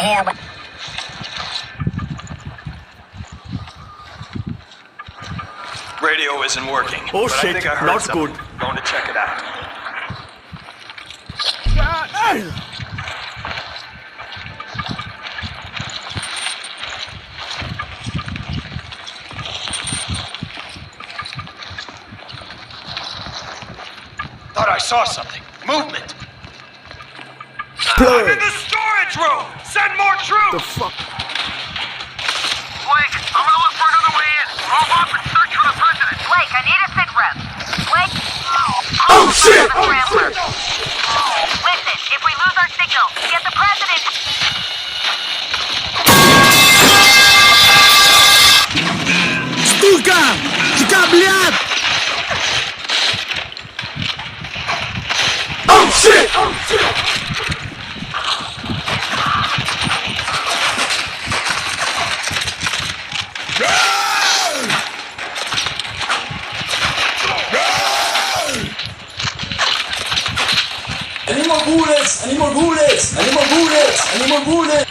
hell. Radio isn't working. Oh but shit, I think I heard not something. good. Going to check it out. Thought I saw something. Movement. I'm in the storage room! Send more troops! The fuck? Blake, I'm gonna look for another way in. Move up and search for the president. Blake, I need a sit rep. Blake? Oh shit! Oh, shit! Listen, if we lose our signal, get the president. Сука! Чека, блядь! Oh shit! Oh shit! Any more bullets! Any more bullets! Any more bullets! Any more bullets!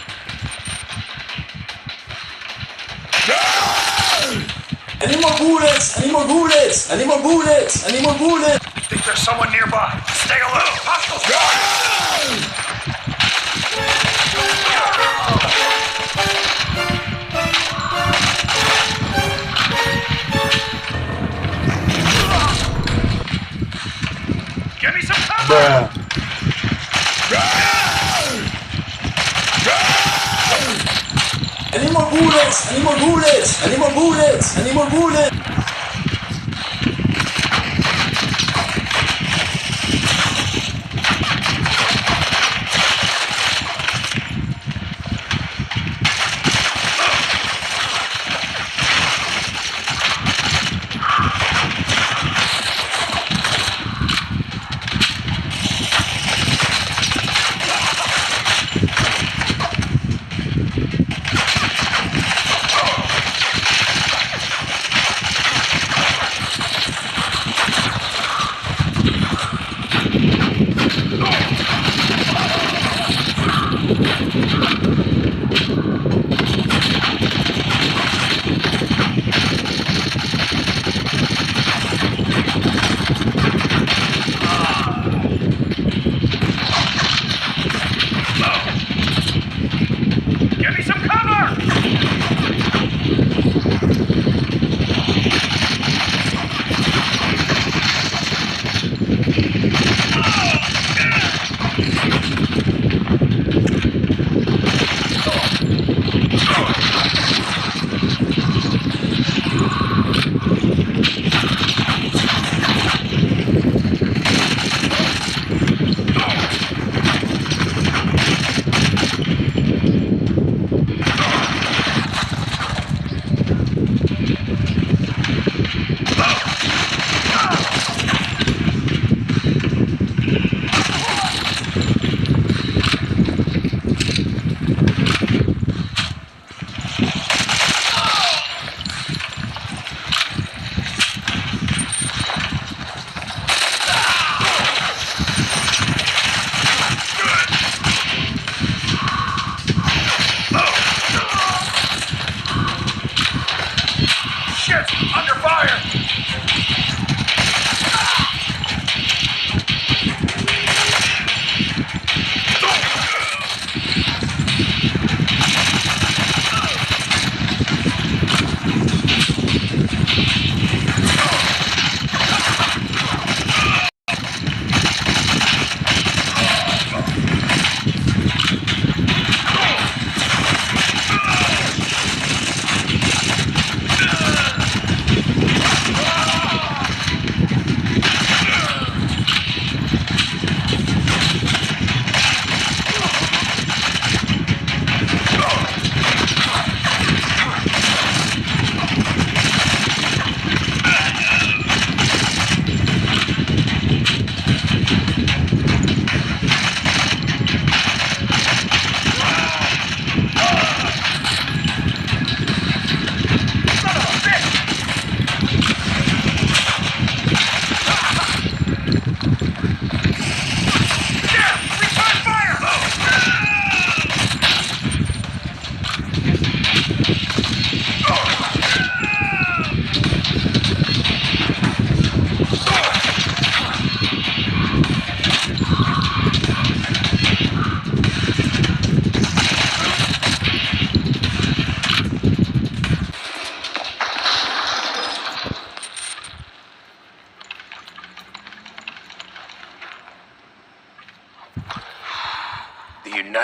Any more bullets! Any more bullets! Any more bullets! Any more bullets! I think there's someone nearby. Stay alert. Hostiles. Give me some cover. Any more bullets! Any more bullets! Any more bullets! Any more bullets!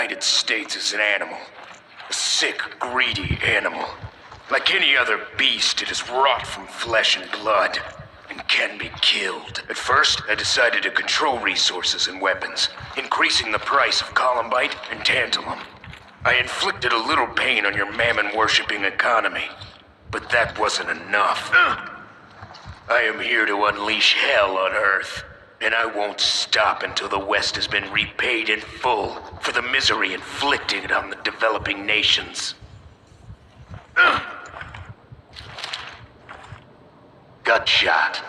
United States is an animal. A sick, greedy animal. Like any other beast, it is wrought from flesh and blood, and can be killed. At first, I decided to control resources and weapons, increasing the price of columbite and tantalum. I inflicted a little pain on your mammon-worshipping economy, but that wasn't enough. I am here to unleash hell on Earth, and I won't stop until the West has been repaid in full for the misery inflicted on the developing nations. Gut shot.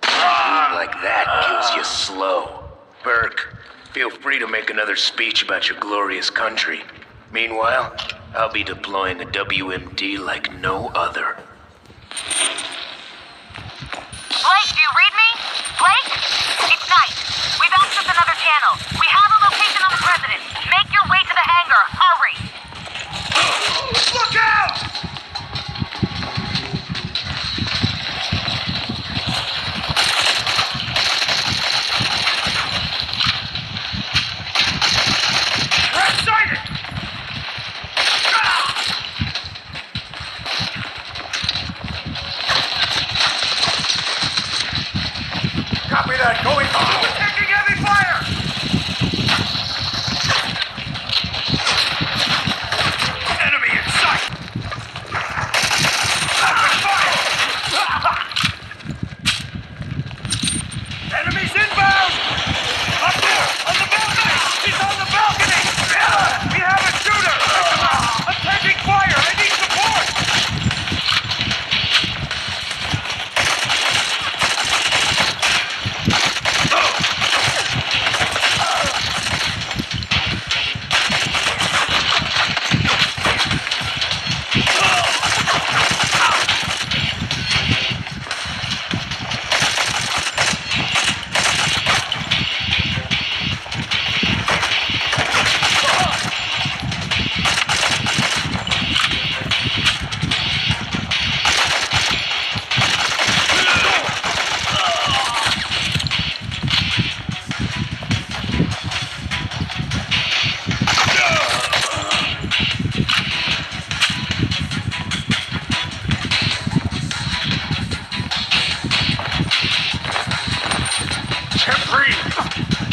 Like that kills you slow. Burke, feel free to make another speech about your glorious country. Meanwhile, I'll be deploying a WMD like no other. Blake, do you read me? Blake? It's night. We've accessed another channel. We have a location on the president. Make your way to the hangar. Hurry! Look out! Red sighted! Copy that. Going on. We're taking heavy fire! Enemy in sight! Open fire! Enemies inbound! Up there! On the balcony! He's on the balcony! We have a shooter! I'm taking fire! I need support! Can't breathe!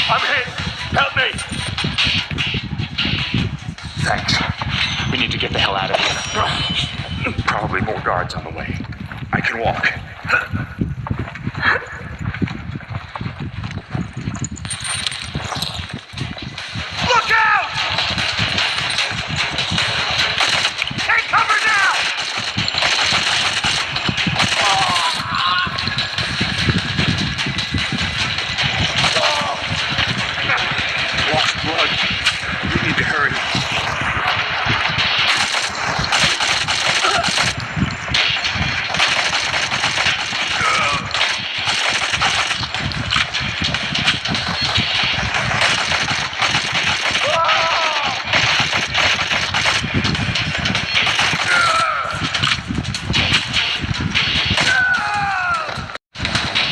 I'm hit! Help me! Thanks. We need to get the hell out of here. Probably more guards on the way. I can walk. Look out! Take cover now! Lost blood. We need to hurry.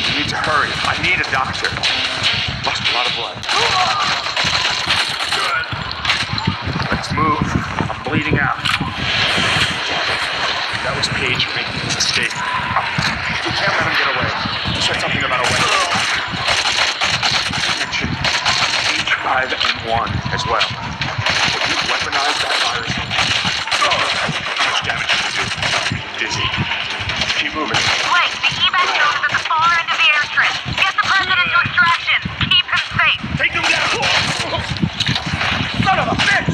We need to hurry. I need a doctor. Lost a lot of blood. Good. Let's move. I'm bleeding out. That was Paige making his escape. We can't let him get away. He said something about a weapon. Mention H5N1 as well. If you weaponize that virus, how much damage can you do? Dizzy. Keep moving. Blake, the evac zone is at the far end of the airstrip. Get the president to extraction. Keep him safe. Take them down! Son of a bitch!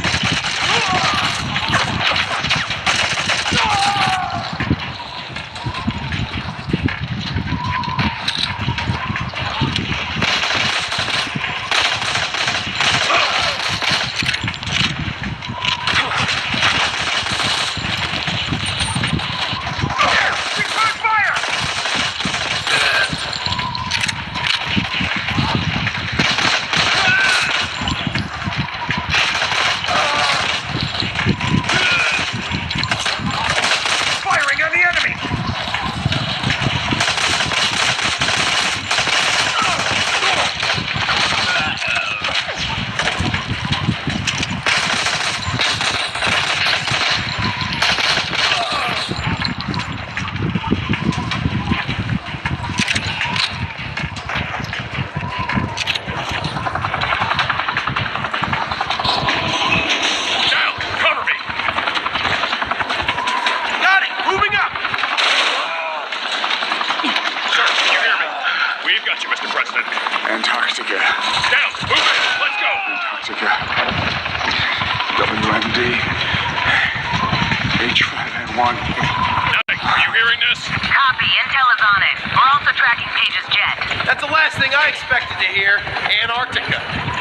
Antarctica. Now, move it! Let's go! Antarctica. WMD. H5N1. Are you hearing this? Copy. Intel is on it. We're also tracking Page's jet. That's the last thing I expected to hear. Antarctica.